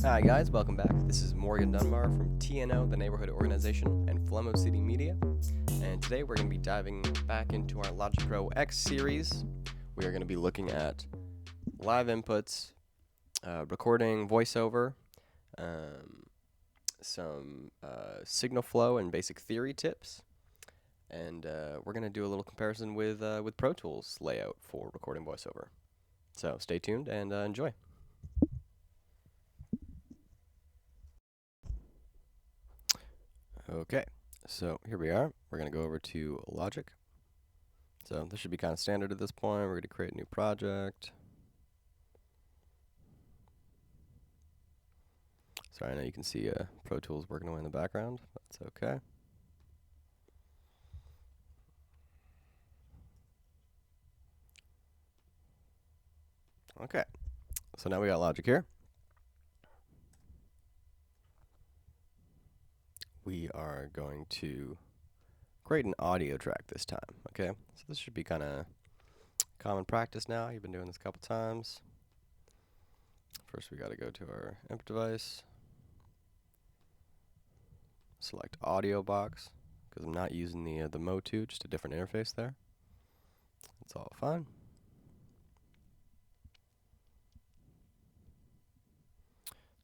Hi guys, welcome back. This is mdunbar from TNO, the Neighborhood Organization, and Flemo Media. And today we're going to be diving back into our Logic Pro X series. We are going to be looking at live inputs, recording voiceover, some signal flow and basic theory tips, and we're going to do a little comparison with Pro Tools layout for recording voiceover. So stay tuned and enjoy. Okay, so here we are. We're going to go over to Logic. So this should be kind of standard at this point. We're going to create a new project. Sorry, I know you can see Pro Tools working away in the background. That's okay. Okay, so now we got Logic here. We are going to create an audio track this time, okay? So this should be kind of common practice now. You've been doing this a couple times. First we got to go to our input device, select audio box, because I'm not using the Mode 2, just a different interface there. It's all fine.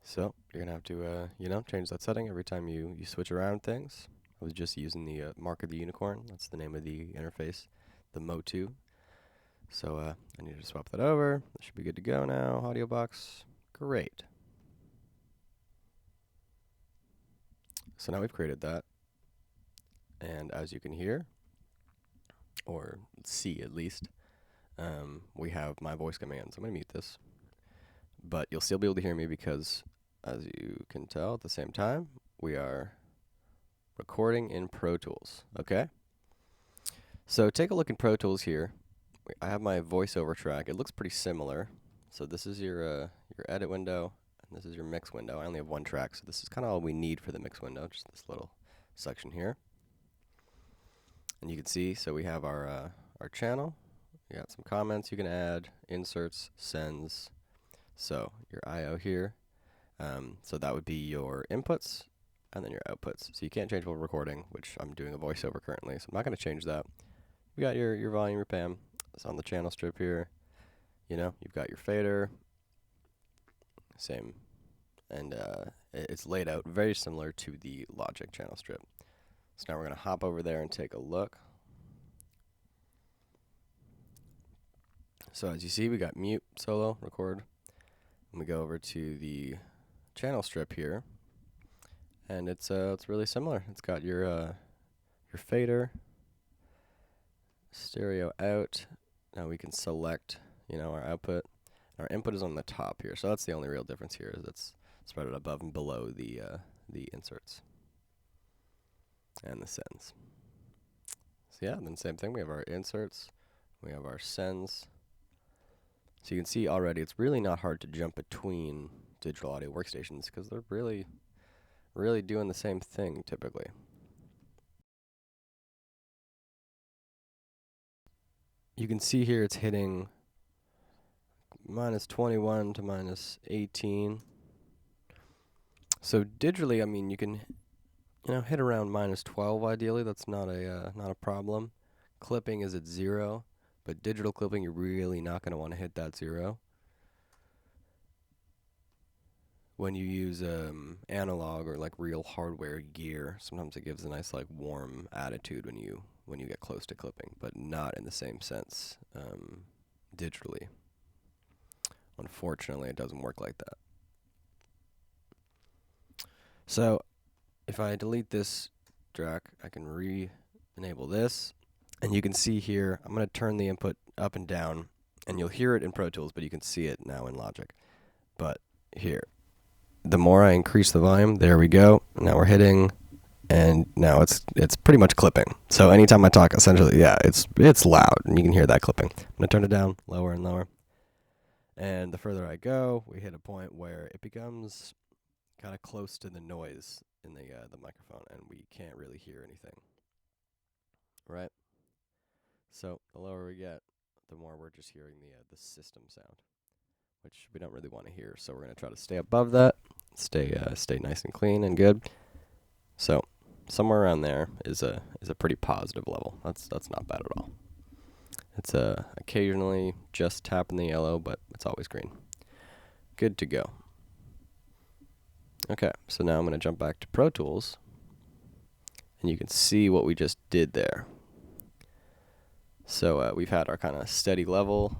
So you're gonna have to change that setting every time you switch around things. I was just using the Mark of the Unicorn. That's the name of the interface, the Mode 2. So I need to swap that over. That should be good to go now. Audio box, great. So now we've created that, and as you can hear, or see at least, we have my voice commands. I'm gonna mute this, but you'll still be able to hear me because, as you can tell, at the same time, we are recording in Pro Tools, okay? So take a look in Pro Tools here. I have my voiceover track. It looks pretty similar. So this is your edit window, and this is your mix window. I only have one track, so this is kind of all we need for the mix window, just this little section here. And you can see, so we have our channel. We got some comments you can add, inserts, sends. So your I/O here. So that would be your inputs and then your outputs. So you can't change while recording, which I'm doing a voiceover currently, so I'm not going to change that. You got your volume, your PAM. It's on the channel strip here. You've got your fader. Same. And it's laid out very similar to the Logic channel strip. So now we're going to hop over there and take a look. So as you see, we got mute, solo, record. And we go over to the channel strip here, and it's really similar. It's got your fader, stereo out. Now we can select our output. Our input is on the top here, so that's the only real difference here, is it's spread above and below the inserts and the sends. So yeah, then same thing. We have our inserts, we have our sends. So you can see already it's really not hard to jump between digital audio workstations because they're really doing the same thing typically. You can see here it's hitting -21 to -18. So digitally, I mean, you can hit around -12 ideally. That's not a problem. Clipping is at 0, but digital clipping you're really not going to want to hit that 0. When you use analog or like real hardware gear, sometimes it gives a nice like warm attitude when you get close to clipping, but not in the same sense digitally. Unfortunately, it doesn't work like that. So if I delete this track, I can re-enable this, and you can see here I'm going to turn the input up and down, and you'll hear it in Pro Tools, but you can see it now in Logic. But here, the more I increase the volume, there we go. Now we're hitting, and now it's pretty much clipping. So anytime I talk, essentially, yeah, it's loud, and you can hear that clipping. I'm gonna turn it down lower and lower, and the further I go, we hit a point where it becomes kind of close to the noise in the microphone, and we can't really hear anything. Right? So the lower we get, the more we're just hearing the system sound, which we don't really want to hear. So we're going to try to stay above that. stay nice and clean and good. So somewhere around there is a pretty positive level. That's not bad at all. It's occasionally just tapping the yellow, but it's always green. Good to go. Okay, so now I'm going to jump back to Pro Tools, and you can see what we just did there. So we've had our kind of steady level.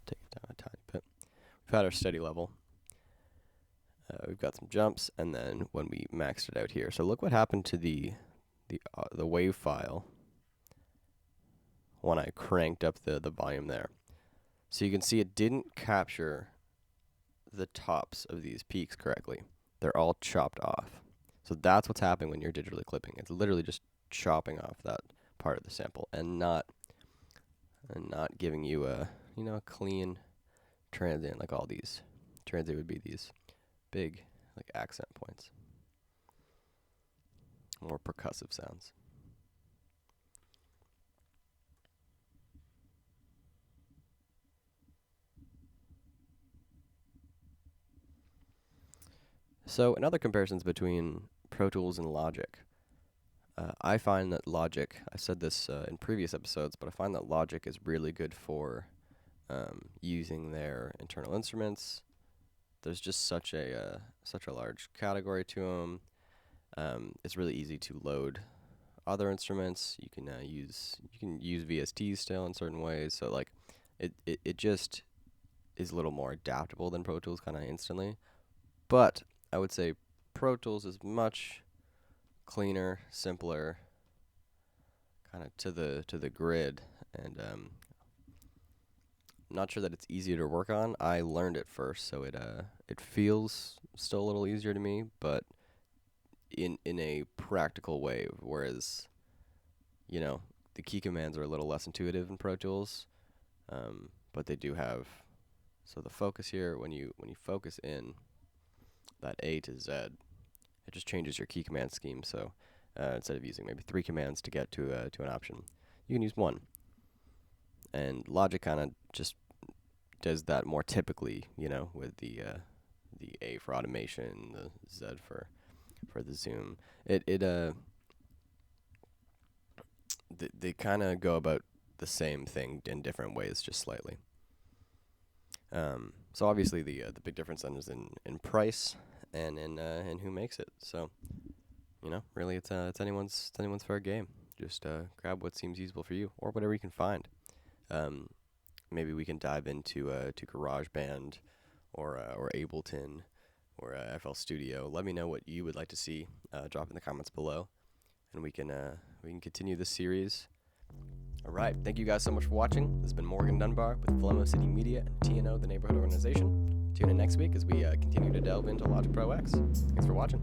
Take it down a tiny bit. We've had our steady level. We've got some jumps, and then when we maxed it out here. So look what happened to the wave file when I cranked up the volume there. So you can see it didn't capture the tops of these peaks correctly. They're all chopped off. So that's what's happening when you're digitally clipping. It's literally just chopping off that part of the sample and not giving you a clean transient like all these. Transient would be these big like accent points. More percussive sounds. So another comparisons between Pro Tools and Logic. I find that Logic, I said this in previous episodes, but I find that Logic is really good for using their internal instruments. There's just such a large category to them. It's really easy to load other instruments. You can use VSTs still in certain ways. So like it just is a little more adaptable than Pro Tools kind of instantly. But I would say Pro Tools is much cleaner, simpler, kind of to the grid, and I'm not sure that it's easier to work on. I learned it first, so it feels still a little easier to me, but in a practical way. Whereas, the key commands are a little less intuitive in Pro Tools, but they do have. So the focus here, when you focus in that A to Z, it just changes your key command scheme. So instead of using maybe 3 commands to get to an option, you can use 1. And Logic kind of just does that more typically, with the A for automation, the Z for the zoom. They kind of go about the same thing in different ways, just slightly. So obviously the big difference then is in price and in who makes it. So, really it's anyone's fair game. Just grab what seems useful for you or whatever you can find. Maybe we can dive into to GarageBand or Ableton or FL Studio. Let me know what you would like to see. Drop in the comments below, and we can continue this series. All right, thank you guys so much for watching. This has been Morgan Dunbar with Flemo City Media and TNO, the neighborhood organization. Tune in next week as we continue to delve into Logic Pro X. Thanks for watching.